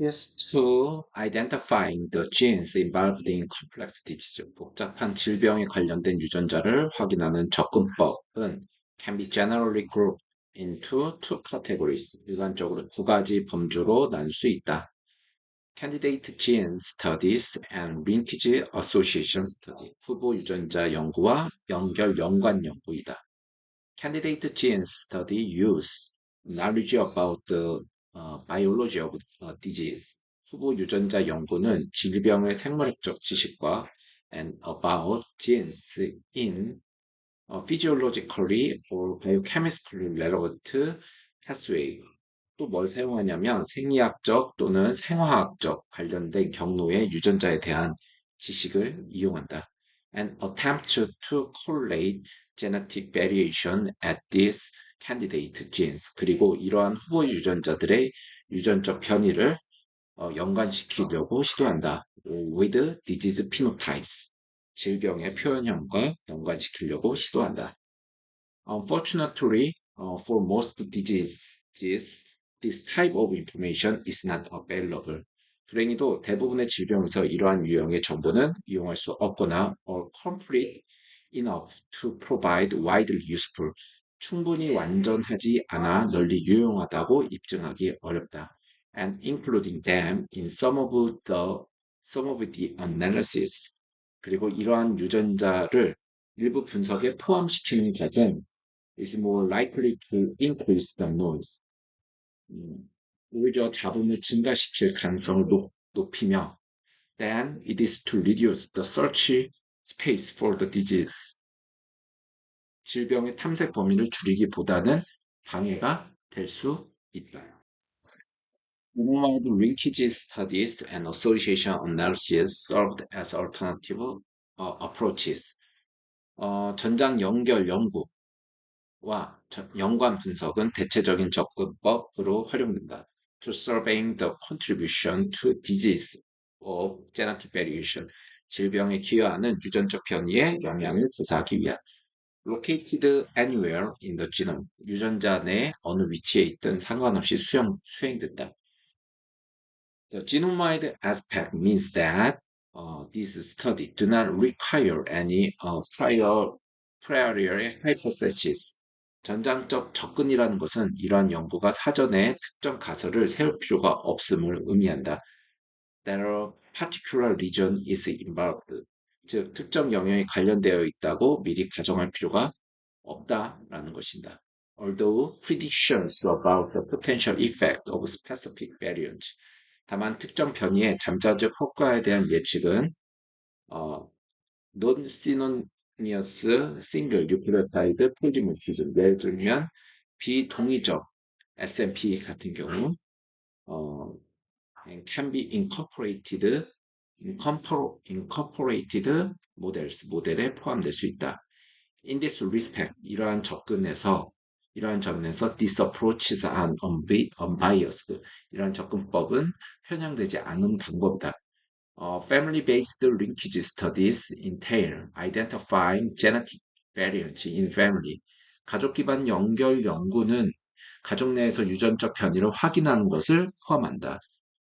Yes, to identifying the genes involved in complex disease, 복잡한 질병에 관련된 유전자를 확인하는 접근법은 can be generally grouped into two categories. 일반적으로 두 가지 범주로 나눌 수 있다. Candidate gene studies and linkage association study. 후보 유전자 연구와 연결 연관 연구이다. Candidate gene study use knowledge about the biology of disease. 후보 유전자 연구는 질병의 생물학적 지식과 and about genes in physiologically or biochemically relevant pathway. 또 뭘 사용하냐면 생리학적 또는 생화학적 관련된 경로의 유전자에 대한 지식을 이용한다. And attempt to correlate genetic variation at these candidate genes. 그리고 이러한 후보 유전자들의 유전적 변이를 연관시키려고 시도한다. with disease phenotypes. 질병의 표현형과 연관시키려고 시도한다. Unfortunately, for most diseases, this type of information is not available. 불행히도 대부분의 질병에서 이러한 유형의 정보는 이용할 수 없거나 or complete enough to provide widely useful. 충분히 완전하지 않아 널리 유용하다고 입증하기 어렵다. And including them in some of the analysis. 그리고 이러한 유전자를 일부 분석에 포함시키는 것은 is more likely to increase the noise. 오히려 잡음을 증가시킬 가능성을 높이며 than it is to reduce the search space for the disease. 질병의 탐색 범위를 줄이기보다는 방해가 될 수 있다. Worldwide linkage studies and association analysis served as alternative approaches. 전장 연결 연구와 연관 분석은 대체적인 접근법으로 활용된다. To surveying the contribution to disease of genetic variation. 질병에 기여하는 유전적 변이의 영향을 조사하기 위한. Located anywhere in the genome. 유전자 내 어느 위치에 있든 상관없이 수행된다. The genome-wide aspect means that these studies do not require any prior hypothesis. 전장적 접근이라는 것은 이러한 연구가 사전에 특정 가설을 세울 필요가 없음을 의미한다. That a particular region is involved. 즉, 특정 영역이 관련되어 있다고 미리 가정할 필요가 없다라는 것이다. Although predictions about the potential effect of specific variants. 다만 특정 변이의 잠재적 효과에 대한 예측은 non-synonymous single nucleotide polymorphism, 예를 들면 비동의적 SNP 같은 경우 and can be incorporated 모델에 포함될 수 있다. In this respect, 이러한 접근에서 this approaches are unbiased. 이러한 접근법은 편향되지 않은 방법이다. Family-based linkage studies entail identifying genetic variants in family. 가족 기반 연결 연구는 가족 내에서 유전적 변이를 확인하는 것을 포함한다.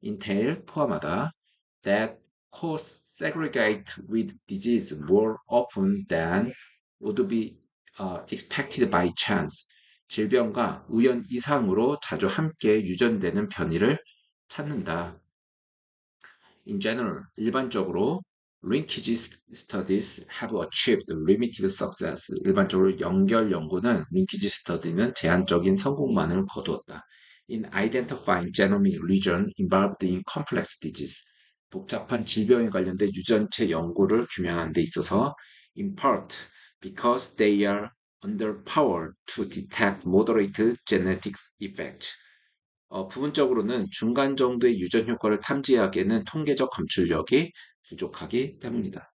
entail 포함하다. That co-segregate with disease more often than would be expected by chance. 질병과 우연 이상으로 자주 함께 유전되는 변이를 찾는다. In general, 일반적으로 linkage studies have achieved limited success. 일반적으로 연결 연구는 linkage study는 제한적인 성공만을 거두었다. In identifying genomic region involved in complex disease. 복잡한 질병에 관련된 유전체 연구를 규명하는 데 있어서 in part because they are underpowered to detect moderate genetic effects. 부분적으로는 중간 정도의 유전 효과를 탐지하기에는 통계적 검출력이 부족하기 때문이다.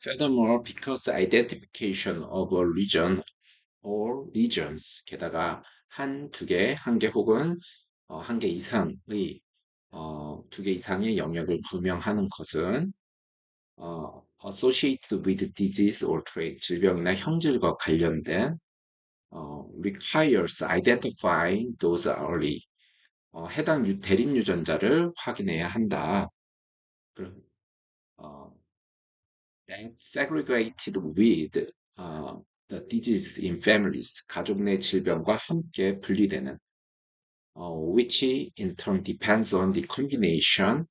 Furthermore, because identification of a region or regions, 게다가 한 개 혹은 한 개 이상의 두 개 이상의 영역을 구명하는 것은 associated with disease or trait, 질병이나 형질과 관련된 requires identifying those early. 해당 대립 유전자를 확인해야 한다. 그럼 어, that segregated with the disease in families, 가족 내 질병과 함께 분리되는 which in turn depends on the combination.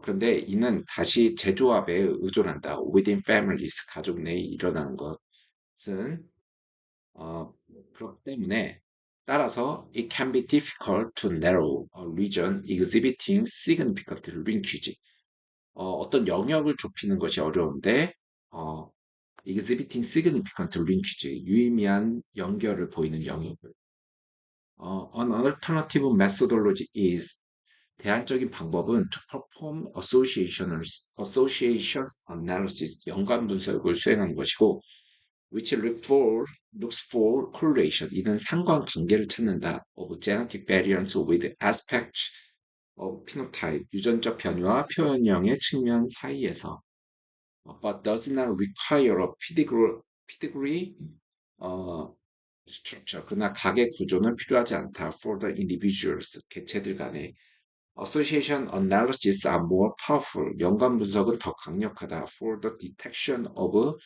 그런데 이는 다시 재조합에 의존한다. within families, 가족 내에 일어나는 것은 어, 그렇기 때문에 따라서 it can be difficult to narrow a region exhibiting significant linkage. 어떤 영역을 좁히는 것이 어려운데 어, exhibiting significant linkage, 유의미한 연결을 보이는 영역을. An alternative methodology is 대안적인 방법은 to perform associations analysis, 연관 분석을 수행하는 것이고, which looks for correlation, 이는 상관관계를 찾는다, of genetic variants with aspects of phenotype, 유전적 변이와 표현형의 측면 사이에서, but does not require a pedigree 어, structure, 그러나 각의 구조는 필요하지 않다, for the individuals, 개체들 간에. Association analysis are more powerful. 연관 분석은 더 강력하다. For the detection of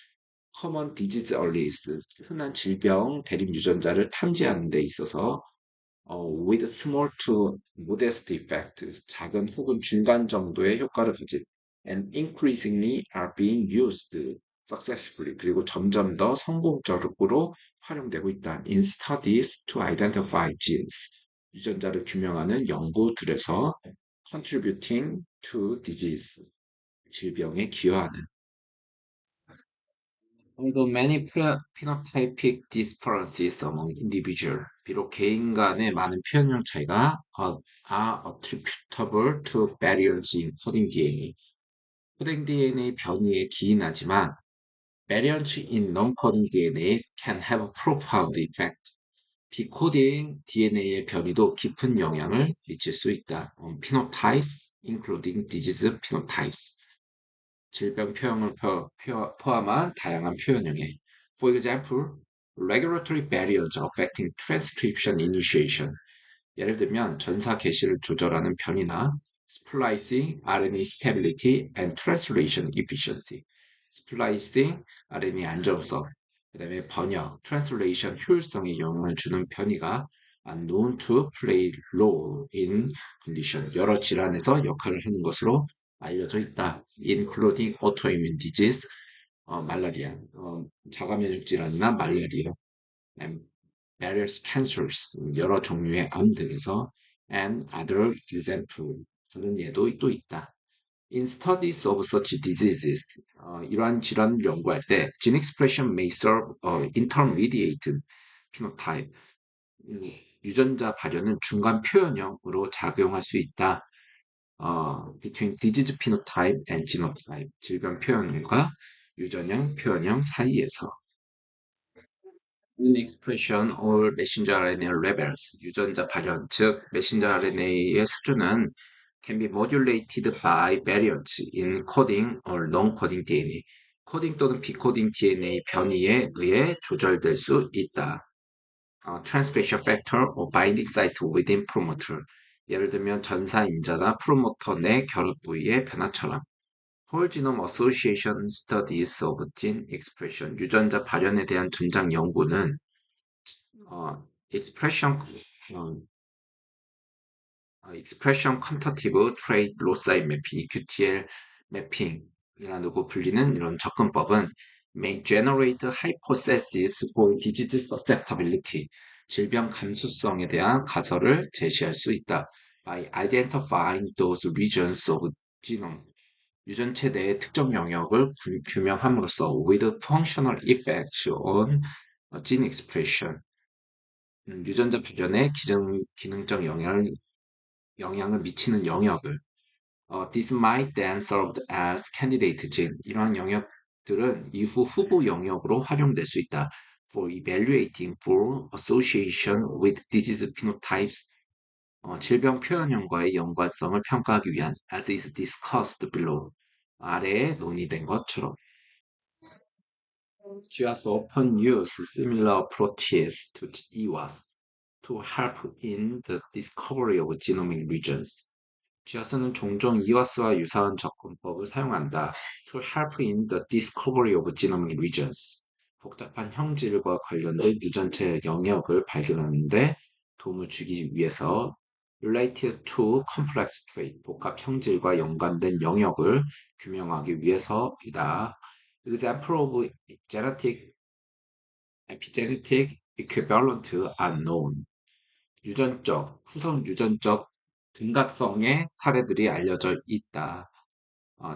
common disease alleles. 흔한 질병 대립 유전자를 탐지하는 데 있어서 with small to modest effect. 작은 혹은 중간 정도의 효과를 가진 and increasingly are being used successfully. 그리고 점점 더 성공적으로 활용되고 있다. In studies to identify genes. 유전자를 규명하는 연구들에서 contributing to disease, 질병에 기여하는. Although many phenotypic differences among individuals, 비록 개인 간의 많은 표현형 차이가 are attributable to variants in coding DNA, 코딩 DNA 변이에 기인하지만 variants in non-coding DNA can have a profound effect. 비코딩 DNA의 변이도 깊은 영향을 미칠 수 있다. phenotypes, including disease phenotypes. 질병 표현을 포함한 다양한 표현형에. For example, regulatory barriers affecting transcription initiation. 예를 들면 전사 개시를 조절하는 변이나 splicing, RNA stability and translation efficiency. splicing, RNA 안정성, 그다음에 번역, translation 효율성에 영향을 주는 변이가 are known to play role in condition. 여러 질환에서 역할을 하는 것으로 알려져 있다. including autoimmune disease, 말라리아, 자가면역 질환이나 말라리아, and various cancers, 여러 종류의 암 등에서 and other example, 다른 예도 또 있다. In studies of such diseases, 이러한 질환을 연구할 때 gene expression may serve intermediate phenotype, 유전자 발현은 중간 표현형으로 작용할 수 있다. between disease phenotype and genotype, 질병 표현형과 유전형 표현형 사이에서. gene expression or messenger RNA levels, 유전자 발현, 즉 메신저 RNA의 수준은 can be modulated by variants in coding or non-coding DNA, 코딩 또는 비코딩 DNA 변이에 의해 조절될 수 있다. transcription factor or binding site within promoter, 예를 들면 전사 인자나 프로모터 내 결합 부위의 변화처럼. Whole genome association studies of gene expression, 유전자 발현에 대한 전장 연구는 expression expression quantitative trait loci mapping, EQTL mapping이라고 불리는 이런 접근법은 may generate hypotheses for disease susceptibility, 질병 감수성에 대한 가설을 제시할 수 있다. by identifying those regions of genome, 유전체 내의 특정 영역을 규명함으로써 with functional effects on gene expression, 유전자 발현에 기능적 영향을 미치는 영역을. This might then serve as candidate gene, 이러한 영역들은 이후 후보 영역으로 활용될 수 있다. For evaluating for association with disease phenotypes, 질병 표현형과의 연관성을 평가하기 위한, as is discussed below, 아래에 논의된 것처럼. GWAS often use similar approaches to EWAS. to help in the discovery of genomic regions. 쥐어스는 종종 이와스와 유사한 접근법을 사용한다. To help in the discovery of genomic regions. 복잡한 형질과 관련된 유전체 영역을 발견하는 데 도움을 주기 위해서 related to complex trait, 복합 형질과 연관된 영역을 규명하기 위해서이다. Example of epigenetic equivalent unknown. 유전적, 후성 유전적 등가성의 사례들이 알려져 있다.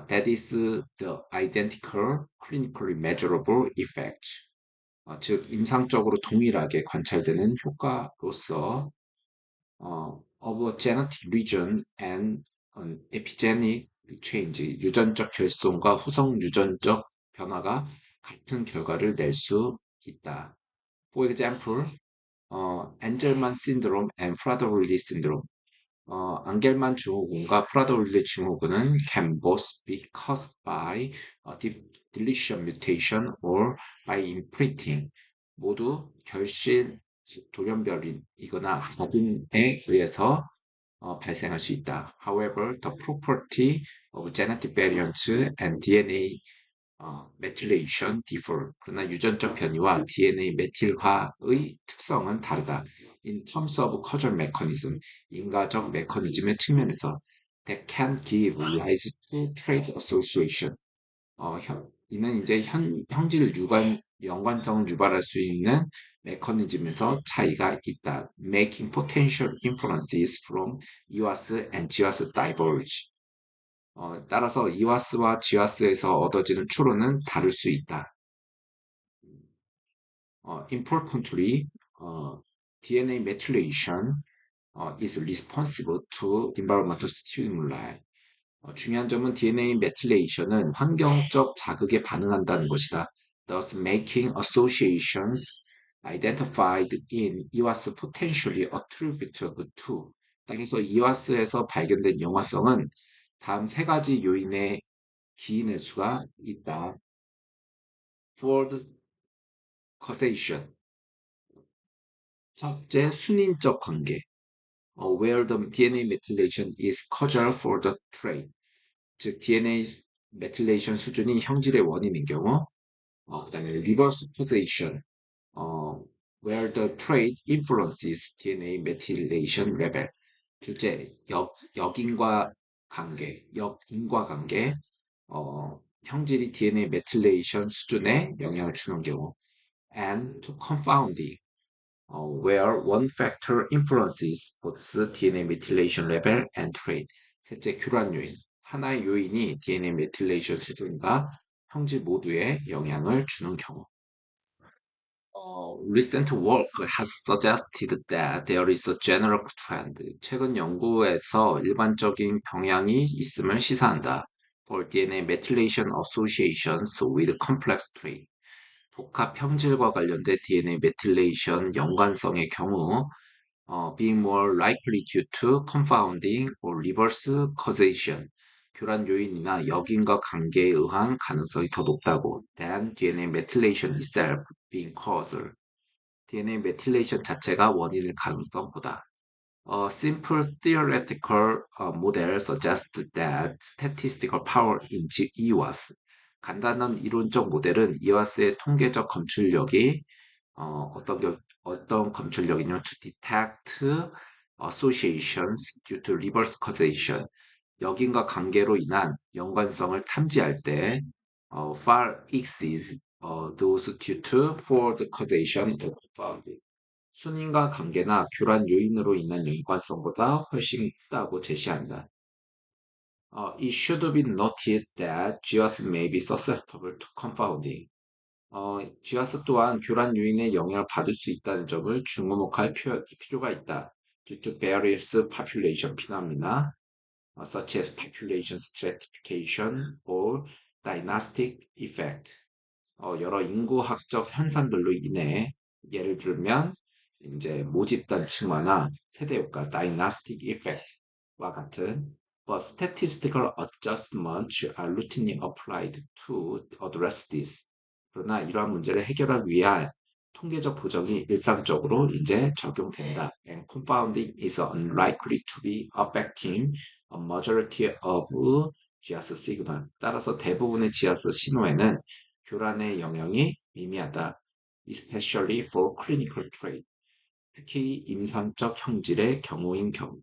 That is the identical clinically measurable effect. 즉, 임상적으로 동일하게 관찰되는 효과로서 of a genetic region and an epigenetic change, 유전적 결손과 후성 유전적 변화가 같은 결과를 낼 수 있다. For example, 안젤만 신드롬 and 프라더-윌리 syndrome. 안겔만 증후군과 프라더-윌리 증후군은 can both be caused by deletion mutation or by imprinting. 모두 결실 돌연변이거나 각인에 의해서 발생할 수 있다. However, the property of genetic variants and DNA methylation differ. 그러나 유전적 변이와 DNA 메틸화의 특성은 다르다. In terms of causal mechanism, 인과적 메커니즘의 측면에서 that can give rise to trait association. 이는 이제 형질 연관성을 유발할 수 있는 메커니즘에서 차이가 있다. Making potential inferences from EWAS and GWAS diverge. 따라서 이와스와 지와스에서 얻어지는 추론은 다를 수 있다. Importantly, DNA methylation is responsive to environmental stimuli. 중요한 점은 DNA 메틸레이션은 환경적 자극에 반응한다는 것이다. Thus, making associations identified in EWAS potentially attributable to. 따라서 이와스에서 발견된 영화성은 다음 세 가지 요인의 기인의 수가 있다. For the causation. 첫째, 순인적 관계. Where the DNA methylation is causal for the trait. 즉, DNA methylation 수준이 형질의 원인인 경우. 그 다음에 reverse causation. Where the trait influences DNA methylation level. 둘째, 역인과 관계. 형질이 DNA 메틸레이션 수준에 영향을 주는 경우. And to confounding, where one factor influences both DNA methylation level and trait. 셋째, 교란 요인. 하나의 요인이 DNA 메틸레이션 수준과 형질 모두에 영향을 주는 경우. Recent work has suggested that there is a general trend. 최근 연구에서 일반적인 경향이 있음을 시사한다. For DNA methylation associations with complex trait. 복합 형질과 관련된 DNA 메틸레이션 연관성의 경우, being more likely due to confounding or reverse causation. 교란 요인이나 역인과 관계에 의한 가능성이 더 높다고. than DNA methylation itself being causal. DNA methylation 자체가 원인일 가능성보다. A simple theoretical model suggests that statistical power in EWAS. 간단한 이론적 모델은 EWAS의 통계적 검출력이 어떤 검출력이냐면 to detect associations due to reverse causation. 역인과 관계로 인한 연관성을 탐지할 때 far exceeds those due to forward causation of confounding. 순인과 관계나 교란 요인으로 인한 연관성보다 훨씬 크다고 제시한다. It should be noted that GWAS may be susceptible to confounding. GWAS 또한 교란 요인의 영향을 받을 수 있다는 점을 주목할 필요가 있다. Due to various population phenomena, such as population stratification or dynastic effect. 여러 인구학적 현상들로 인해 예를 들면 이제 모집단 층화나 세대 효과 dynastic effect와 같은 but statistical adjustments are routinely applied to address this. 그러나 이러한 문제를 해결하기 위한 통계적 보정이 일상적으로 이제 적용된다. And confounding is unlikely to be affecting a majority of GIS signal. 따라서 대부분의 GIS 신호에는 교란의 영향이 미미하다. Especially for clinical trait. 특히 임상적 형질의 경우인 경우.